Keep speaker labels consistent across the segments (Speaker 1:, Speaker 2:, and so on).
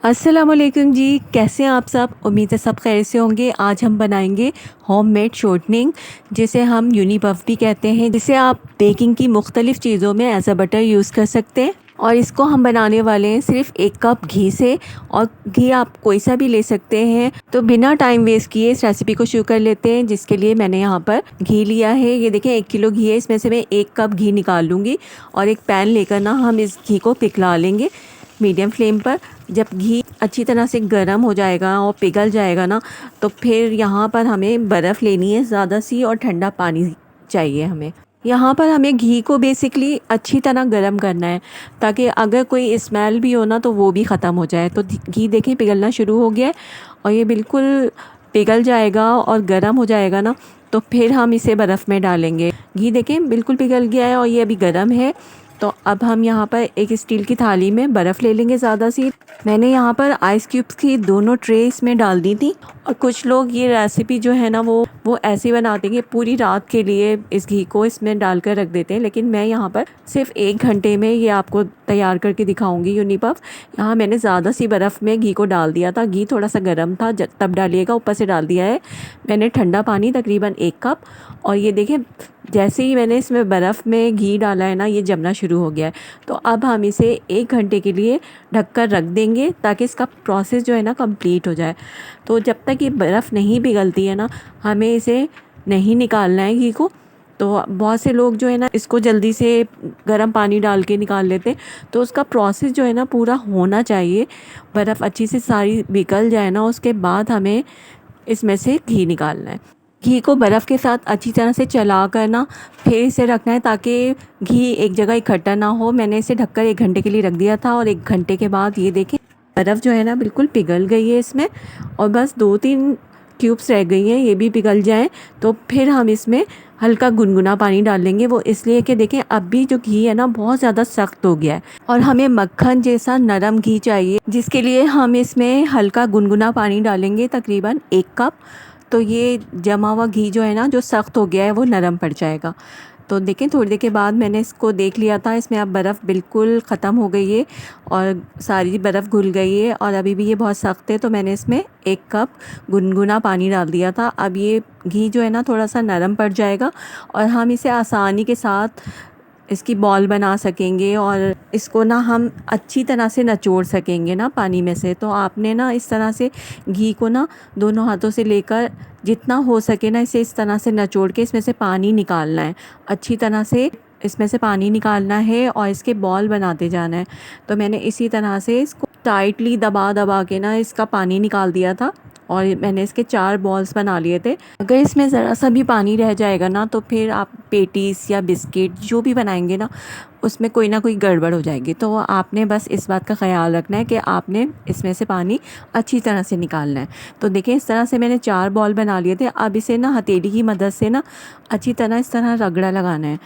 Speaker 1: अस्सलाम वालेकुम जी, कैसे हैं आप सब। उम्मीद है सब खैर से होंगे। आज हम बनाएंगे होममेड शॉर्टनिंग, जिसे हम यूनी पफ भी कहते हैं, जिसे आप बेकिंग की मुख्तलिफ़ चीज़ों में एज अ बटर यूज़ कर सकते हैं। और इसको हम बनाने वाले हैं सिर्फ 1 कप घी से, और घी आप कोई सा भी ले सकते हैं। तो बिना टाइम वेस्ट किए इस रेसिपी को शुरू कर लेते हैं, जिसके लिए मैंने यहाँ पर घी लिया है। ये देखें 1 किलो घी है, इसमें से मैं 1 कप घी निकाल लूँगी। और एक पैन लेकर ना हम इस घी को पिघला लेंगे मीडियम फ्लेम पर। जब घी अच्छी तरह से गर्म हो जाएगा और पिघल जाएगा ना, तो फिर यहाँ पर हमें बर्फ़ लेनी है ज़्यादा सी, और ठंडा पानी चाहिए हमें। यहाँ पर हमें घी को बेसिकली अच्छी तरह गर्म करना है, ताकि अगर कोई स्मेल भी हो ना तो वो भी ख़त्म हो जाए। तो घी देखें पिघलना शुरू हो गया है, और ये बिल्कुल पिघल जाएगा और गर्म हो जाएगा ना, तो फिर हम इसे बर्फ़ में डालेंगे। घी देखें बिल्कुल पिघल गया है और ये अभी गर्म है। तो अब हम यहाँ पर एक स्टील की थाली में बर्फ़ ले लेंगे ज़्यादा सी। मैंने यहाँ पर आइस क्यूब्स की दोनों ट्रे इसमें डाल दी थी। और कुछ लोग ये रेसिपी जो है ना वो ऐसे बनाते हैं कि पूरी रात के लिए इस घी को इसमें डालकर रख देते हैं, लेकिन मैं यहाँ पर सिर्फ 1 घंटे में ये आपको तैयार करके दिखाऊंगी यूनी पफ। यहाँ मैंने ज़्यादा सी बर्फ़ में घी को डाल दिया था। घी थोड़ा सा गर्म था, तब डालिएगा। ऊपर से डाल दिया है मैंने ठंडा पानी, तकरीबन 1 कप। और ये देखें जैसे ही मैंने इसमें बर्फ़ में घी डाला है ना, ये जमना शुरू हो गया है। तो अब हम इसे 1 घंटे के लिए ढककर रख देंगे, ताकि इसका प्रोसेस जो है ना कंप्लीट हो जाए। तो जब तक ये बर्फ़ नहीं पिघलती है ना, हमें इसे नहीं निकालना है घी को। तो बहुत से लोग जो है ना इसको जल्दी से गर्म पानी डाल के निकाल लेते हैं। तो उसका प्रोसेस जो है ना पूरा होना चाहिए। बर्फ़ अच्छी से सारी पिघल जाए ना, उसके बाद हमें इसमें से घी निकालना है। घी को बर्फ़ के साथ अच्छी तरह से चला कर ना फिर इसे रखना है, ताकि घी एक जगह इकट्ठा ना हो। मैंने इसे ढककर 1 घंटे के लिए रख दिया था, और 1 घंटे के बाद ये देखें बर्फ़ जो है ना बिल्कुल पिघल गई है इसमें। और बस 2-3 क्यूब्स रह गई हैं, ये भी पिघल जाएं। तो फिर हम इसमें हल्का गुनगुना पानी डाल लेंगे। वो इसलिए कि देखें अब भी जो घी है ना बहुत ज़्यादा सख्त हो गया है, और हमें मक्खन जैसा नरम घी चाहिए, जिसके लिए हम इसमें हल्का गुनगुना पानी डालेंगे, तकरीबन 1 कप। तो ये जमा हुआ घी जो है ना जो सख्त हो गया है वो नरम पड़ जाएगा। तो देखें थोड़ी देर के बाद मैंने इसको देख लिया था, इसमें अब बर्फ़ बिल्कुल ख़त्म हो गई है और सारी बर्फ़ घुल गई है, और अभी भी ये बहुत सख्त है। तो मैंने इसमें 1 कप गुनगुना पानी डाल दिया था। अब ये घी जो है ना थोड़ा सा नरम पड़ जाएगा, और हम इसे आसानी के साथ इसकी बॉल बना सकेंगे, और इसको ना हम अच्छी तरह से निचोड़ सकेंगे ना पानी में से। तो आपने ना इस तरह से घी को ना दोनों हाथों से लेकर जितना हो सके ना इसे इस तरह से निचोड़ के इसमें से पानी निकालना है। अच्छी तरह से इसमें से पानी निकालना है और इसके बॉल बनाते जाना है। तो मैंने इसी तरह से इसको टाइटली दबा दबा के ना इसका पानी निकाल दिया था, और मैंने इसके 4 बॉल्स बना लिए थे। अगर इसमें ज़रा सा भी पानी रह जाएगा ना, तो फिर आप पेटीज़ या बिस्किट जो भी बनाएंगे ना उसमें कोई ना कोई गड़बड़ हो जाएगी। तो आपने बस इस बात का ख़याल रखना है कि आपने इसमें से पानी अच्छी तरह से निकालना है। तो देखिए इस तरह से मैंने 4 बॉल बना लिए थे। अब इसे ना हथेली की मदद से ना अच्छी तरह इस तरह रगड़ा लगाना है,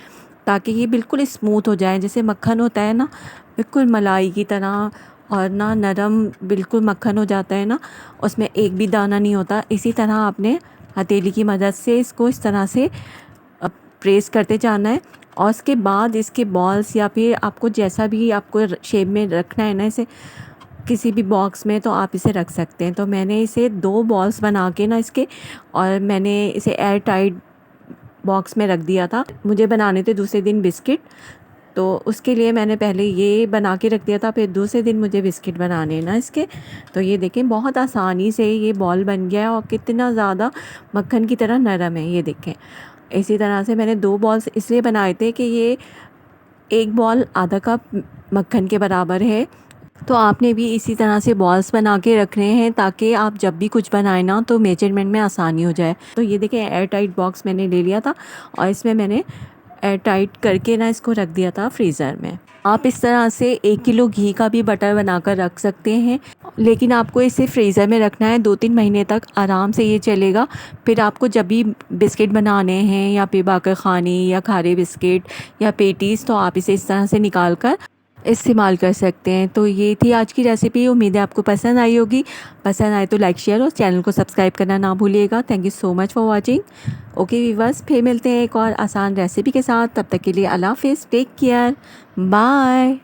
Speaker 1: ताकि ये बिल्कुल स्मूथ हो जाए। जैसे मक्खन होता है ना, बिल्कुल मलाई की तरह, और ना नरम बिल्कुल मक्खन हो जाता है ना, उसमें एक भी दाना नहीं होता। इसी तरह आपने हथेली की मदद से इसको इस तरह से प्रेस करते जाना है। और उसके बाद इसके बॉल्स, या फिर आपको जैसा भी आपको शेप में रखना है ना, इसे किसी भी बॉक्स में तो आप इसे रख सकते हैं। तो मैंने इसे 2 बॉल्स बना के ना इसके, और मैंने इसे एयर टाइट बॉक्स में रख दिया था। मुझे बनाने थे दूसरे दिन बिस्किट, तो उसके लिए मैंने पहले ये बना के रख दिया था, फिर दूसरे दिन मुझे बिस्किट बनाने ना इसके। तो ये देखें बहुत आसानी से ये बॉल बन गया है, और कितना ज़्यादा मक्खन की तरह नरम है। ये देखें इसी तरह से मैंने 2 बॉल्स इसलिए बनाए थे कि ये 1 बॉल आधा कप मक्खन के बराबर है। तो आपने भी इसी तरह से बॉल्स बना के रखने हैं, ताकि आप जब भी कुछ बनाएं ना तो मेजरमेंट में आसानी हो जाए। तो ये देखें एयर टाइट बॉक्स मैंने ले लिया था, और इसमें मैंने एयर टाइट करके ना इसको रख दिया था फ्रीज़र में। आप इस तरह से 1 किलो घी का भी बटर बनाकर रख सकते हैं, लेकिन आपको इसे फ्रीज़र में रखना है। 2-3 महीने तक आराम से ये चलेगा। फिर आपको जब भी बिस्किट बनाने हैं, या फिर बाकर ख़ानी या खारे बिस्किट या पेटीज़, तो आप इसे इस तरह से निकाल कर इस्तेमाल कर सकते हैं। तो ये थी आज की रेसिपी। उम्मीद है आपको पसंद आई होगी। पसंद आए तो लाइक शेयर और चैनल को सब्सक्राइब करना ना भूलिएगा। Thank you so much for watching. Okay viewers, फिर मिलते हैं एक और आसान रेसिपी के साथ। तब तक के लिए अल्लाह हाफ़िज़, टेक केयर, बाय।